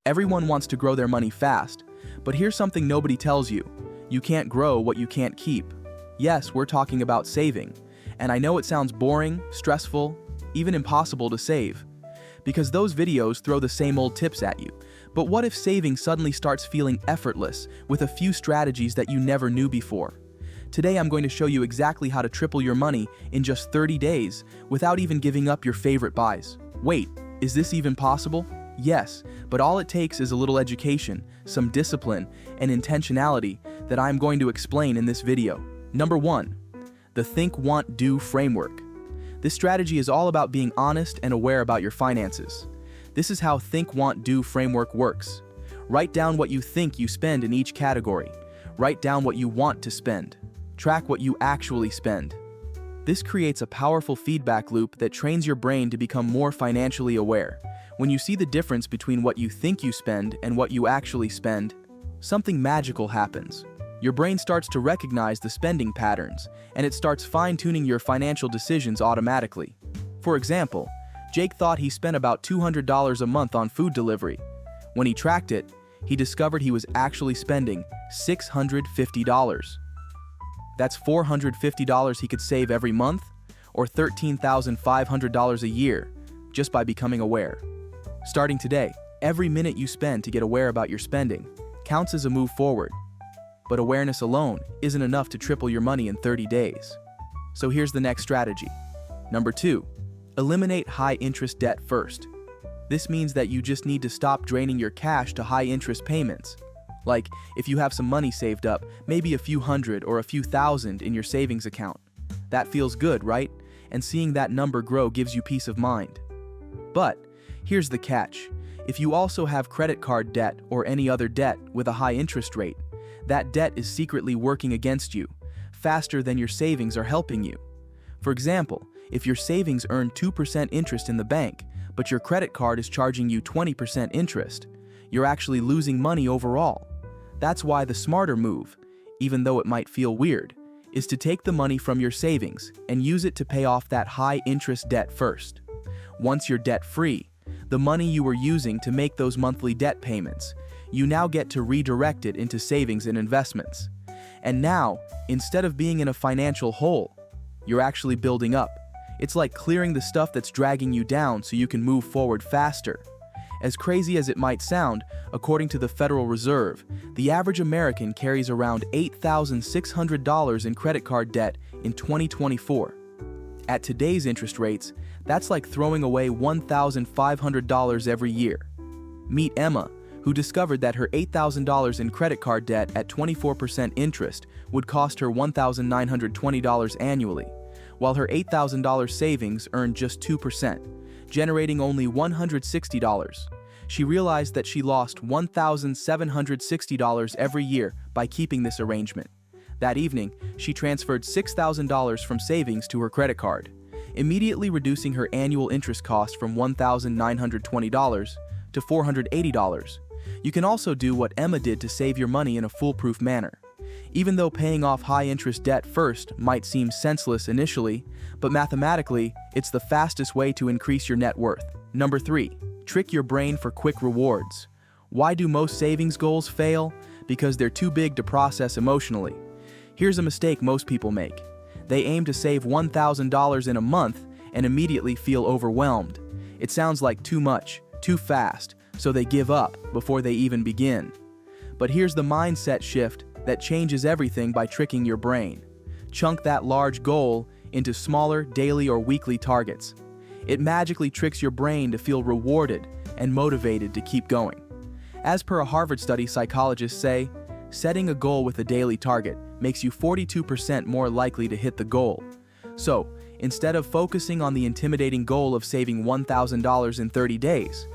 Everyone wants to grow their money fast, but here's something nobody tells you. You can't grow what you can't keep. Yes, we're talking about saving, and I know it sounds boring, stressful, even impossible to save, because those videos throw the same old tips at you. But what if saving suddenly starts feeling effortless with a few strategies that you never knew before? Today I'm going to show you exactly how to triple your money in just 30 days without even giving up your favorite buys. Wait, is this even possible? Yes, but all it takes is a little education, some discipline, and intentionality that I'm going to explain in this video. Number 1. The Think, Want, Do framework. This strategy is all about being honest and aware about your finances. This is how Think, Want, Do framework works. Write down what you think you spend in each category. Write down what you want to spend. Track what you actually spend. This creates a powerful feedback loop that trains your brain to become more financially aware. When you see the difference between what you think you spend and what you actually spend, something magical happens. Your brain starts to recognize the spending patterns, and it starts fine-tuning your financial decisions automatically. For example, Jake thought he spent about $200 a month on food delivery. When he tracked it, he discovered he was actually spending $650. That's $450 he could save every month, or $13,500 a year, just by becoming aware. Starting today, every minute you spend to get aware about your spending counts as a move forward. But awareness alone isn't enough to triple your money in 30 days. So here's the next strategy. Number 2, eliminate high-interest debt first. This means that you just need to stop draining your cash to high-interest payments. Like, if you have some money saved up, maybe a few hundred or a few thousand in your savings account. That feels good, right? And seeing that number grow gives you peace of mind. But here's the catch. If you also have credit card debt or any other debt with a high interest rate, that debt is secretly working against you, faster than your savings are helping you. For example, if your savings earn 2% interest in the bank, but your credit card is charging you 20% interest, you're actually losing money overall. That's why the smarter move, even though it might feel weird, is to take the money from your savings and use it to pay off that high-interest debt first. Once you're debt-free, the money you were using to make those monthly debt payments, you now get to redirect it into savings and investments. And now, instead of being in a financial hole, you're actually building up. It's like clearing the stuff that's dragging you down so you can move forward faster. As crazy as it might sound, according to the Federal Reserve, the average American carries around $8,600 in credit card debt in 2024. At today's interest rates, that's like throwing away $1,500 every year. Meet Emma, who discovered that her $8,000 in credit card debt at 24% interest would cost her $1,920 annually, while her $8,000 savings earned just 2%, generating only $160. She realized that she lost $1,760 every year by keeping this arrangement. That evening, she transferred $6,000 from savings to her credit card, immediately reducing her annual interest cost from $1,920 to $480. You can also do what Emma did to save your money in a foolproof manner. Even though paying off high-interest debt first might seem senseless initially, but mathematically, it's the fastest way to increase your net worth. Number 3, trick your brain for quick rewards. Why do most savings goals fail? Because they're too big to process emotionally. Here's a mistake most people make. They aim to save $1,000 in a month and immediately feel overwhelmed. It sounds like too much, too fast, so they give up before they even begin. But here's the mindset shift that changes everything by tricking your brain. Chunk that large goal into smaller daily or weekly targets. It magically tricks your brain to feel rewarded and motivated to keep going. As per a Harvard study, psychologists say, setting a goal with a daily target makes you 42% more likely to hit the goal. So, instead of focusing on the intimidating goal of saving $1,000 in 30 days,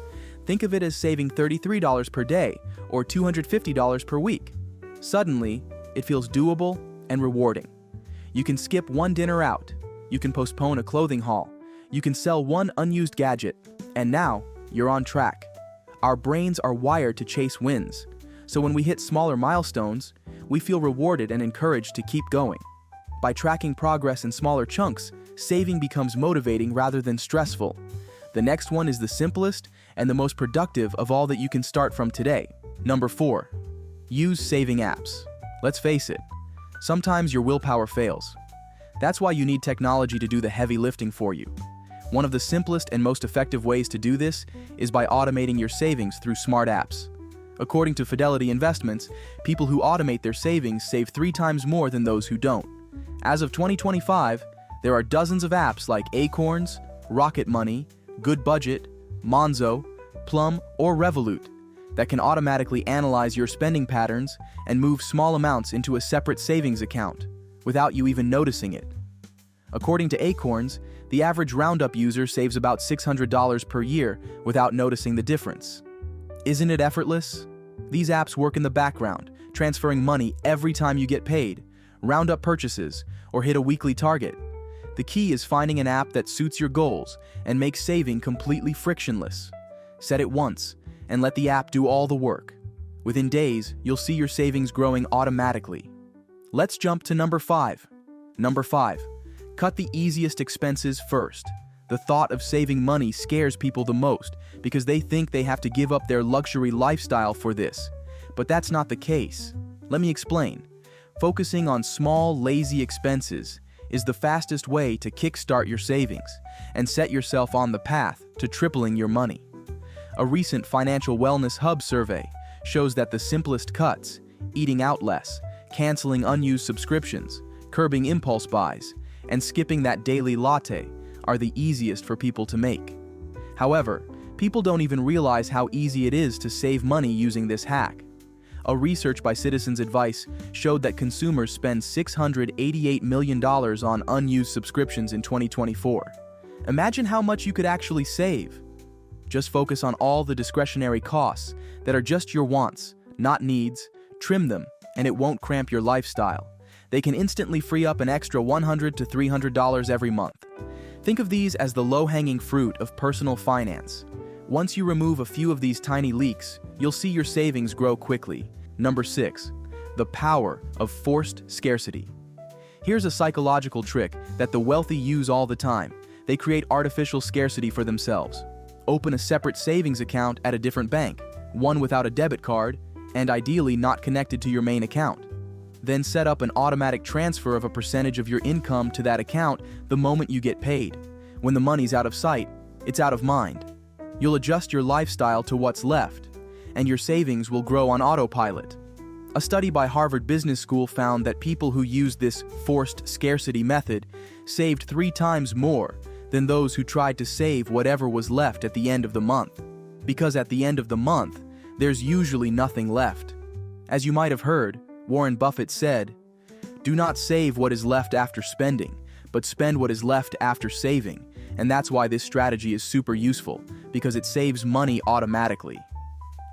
think of it as saving $33 per day or $250 per week. Suddenly, it feels doable and rewarding. You can skip one dinner out, you can postpone a clothing haul, you can sell one unused gadget, and now you're on track. Our brains are wired to chase wins, so when we hit smaller milestones, we feel rewarded and encouraged to keep going. By tracking progress in smaller chunks, saving becomes motivating rather than stressful. The next one is the simplest and the most productive of all that you can start from today. Number 4. Use saving apps. Let's face it, sometimes your willpower fails. That's why you need technology to do the heavy lifting for you. One of the simplest and most effective ways to do this is by automating your savings through smart apps. According to Fidelity Investments, people who automate their savings save 3 times more than those who don't. As of 2025, there are dozens of apps like Acorns, Rocket Money, Good Budget, Monzo, Plum, or Revolut that can automatically analyze your spending patterns and move small amounts into a separate savings account without you even noticing it. According to Acorns, the average Roundup user saves about $600 per year without noticing the difference. Isn't it effortless? These apps work in the background, transferring money every time you get paid, round up purchases, or hit a weekly target. The key is finding an app that suits your goals and makes saving completely frictionless. Set it once, and let the app do all the work. Within days, you'll see your savings growing automatically. Let's jump to number 5. Number 5. Cut the easiest expenses first. The thought of saving money scares people the most because they think they have to give up their luxury lifestyle for this. But that's not the case. Let me explain. Focusing on small, lazy expenses is the fastest way to kickstart your savings and set yourself on the path to tripling your money. A recent Financial Wellness Hub survey shows that the simplest cuts, eating out less, canceling unused subscriptions, curbing impulse buys, and skipping that daily latte, are the easiest for people to make. However, people don't even realize how easy it is to save money using this hack. A research by Citizens Advice showed that consumers spend $688 million on unused subscriptions in 2024. Imagine how much you could actually save. Just focus on all the discretionary costs that are just your wants, not needs, trim them, and it won't cramp your lifestyle. They can instantly free up an extra $100 to $300 every month. Think of these as the low-hanging fruit of personal finance. Once you remove a few of these tiny leaks, you'll see your savings grow quickly. Number 6. The power of forced scarcity. Here's a psychological trick that the wealthy use all the time. They create artificial scarcity for themselves. Open a separate savings account at a different bank, one without a debit card, and ideally not connected to your main account. Then set up an automatic transfer of a percentage of your income to that account the moment you get paid. When the money's out of sight, it's out of mind. You'll adjust your lifestyle to what's left, and your savings will grow on autopilot. A study by Harvard Business School found that people who used this forced scarcity method saved 3 times more than those who tried to save whatever was left at the end of the month. Because at the end of the month, there's usually nothing left. As you might have heard, Warren Buffett said, "Do not save what is left after spending, but spend what is left after saving." And that's why this strategy is super useful, because it saves money automatically.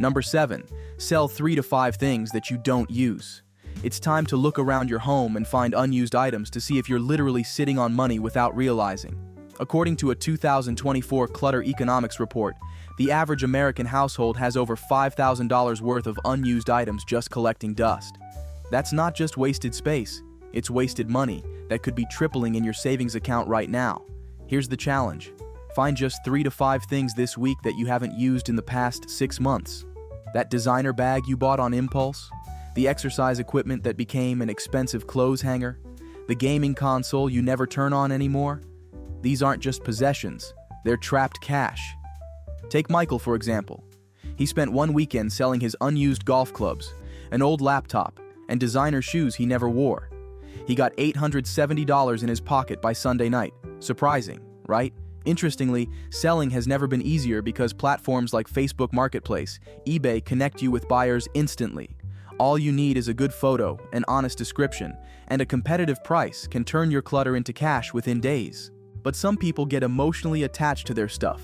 Number 7. Sell 3 to 5 things that you don't use. It's time to look around your home and find unused items to see if you're literally sitting on money without realizing. According to a 2024 Clutter Economics report, the average American household has over $5,000 worth of unused items just collecting dust. That's not just wasted space, it's wasted money that could be tripling in your savings account right now. Here's the challenge. Find just 3 to 5 things this week that you haven't used in the past 6 months. That designer bag you bought on impulse, the exercise equipment that became an expensive clothes hanger, the gaming console you never turn on anymore. These aren't just possessions, they're trapped cash. Take Michael, for example. He spent one weekend selling his unused golf clubs, an old laptop, and designer shoes he never wore. He got $870 in his pocket by Sunday night. Surprising, right? Interestingly, selling has never been easier because platforms like Facebook Marketplace, eBay connect you with buyers instantly. All you need is a good photo, an honest description, and a competitive price can turn your clutter into cash within days. But some people get emotionally attached to their stuff.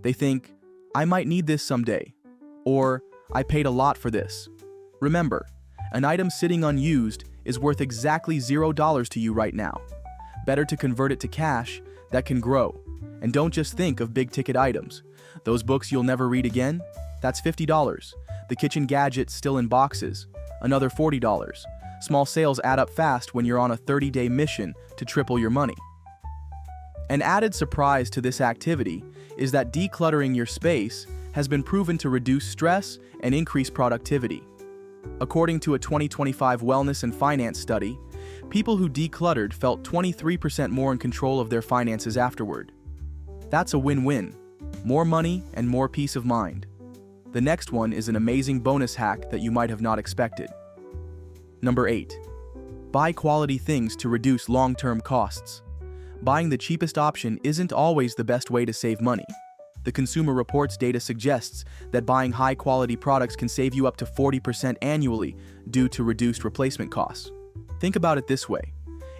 They think, "I might need this someday," or "I paid a lot for this." Remember, an item sitting unused is worth exactly $0 to you right now. Better to convert it to cash that can grow. And don't just think of big-ticket items. Those books you'll never read again? That's $50. The kitchen gadgets still in boxes? Another $40. Small sales add up fast when you're on a 30-day mission to triple your money. An added surprise to this activity is that decluttering your space has been proven to reduce stress and increase productivity. According to a 2025 wellness and finance study, people who decluttered felt 23% more in control of their finances afterward. That's a win-win. More money and more peace of mind. The next one is an amazing bonus hack that you might have not expected. Number 8. Buy quality things to reduce long-term costs. Buying the cheapest option isn't always the best way to save money. The Consumer Reports data suggests that buying high-quality products can save you up to 40% annually due to reduced replacement costs. Think about it this way.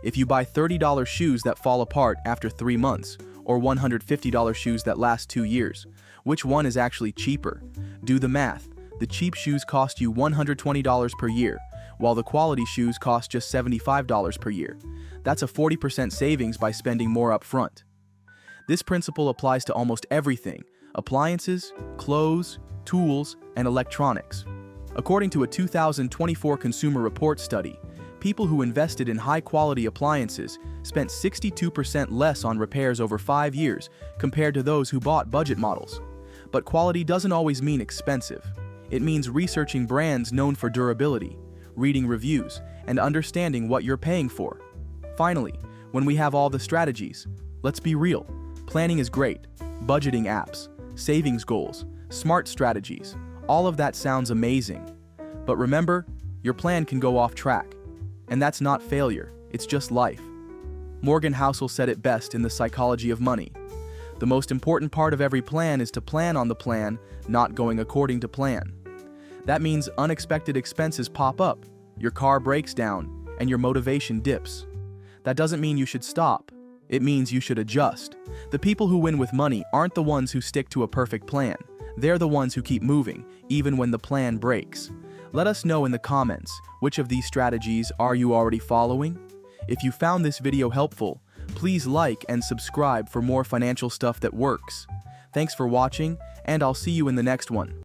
If you buy $30 shoes that fall apart after 3 months, or $150 shoes that last 2 years, which one is actually cheaper? Do the math. The cheap shoes cost you $120 per year, while the quality shoes cost just $75 per year. That's a 40% savings by spending more upfront. This principle applies to almost everything: appliances, clothes, tools, and electronics. According to a 2024 Consumer Reports study, people who invested in high-quality appliances spent 62% less on repairs over 5 years compared to those who bought budget models. But quality doesn't always mean expensive. It means researching brands known for durability, reading reviews, and understanding what you're paying for. Finally, when we have all the strategies, let's be real. Planning is great. Budgeting apps, savings goals, smart strategies, all of that sounds amazing. But remember, your plan can go off track. And that's not failure, it's just life. Morgan Housel said it best in The Psychology of Money. The most important part of every plan is to plan on the plan, not going according to plan. That means unexpected expenses pop up, your car breaks down, and your motivation dips. That doesn't mean you should stop. It means you should adjust. The people who win with money aren't the ones who stick to a perfect plan. They're the ones who keep moving, even when the plan breaks. Let us know in the comments, which of these strategies are you already following? If you found this video helpful, please like and subscribe for more financial stuff that works. Thanks for watching, and I'll see you in the next one.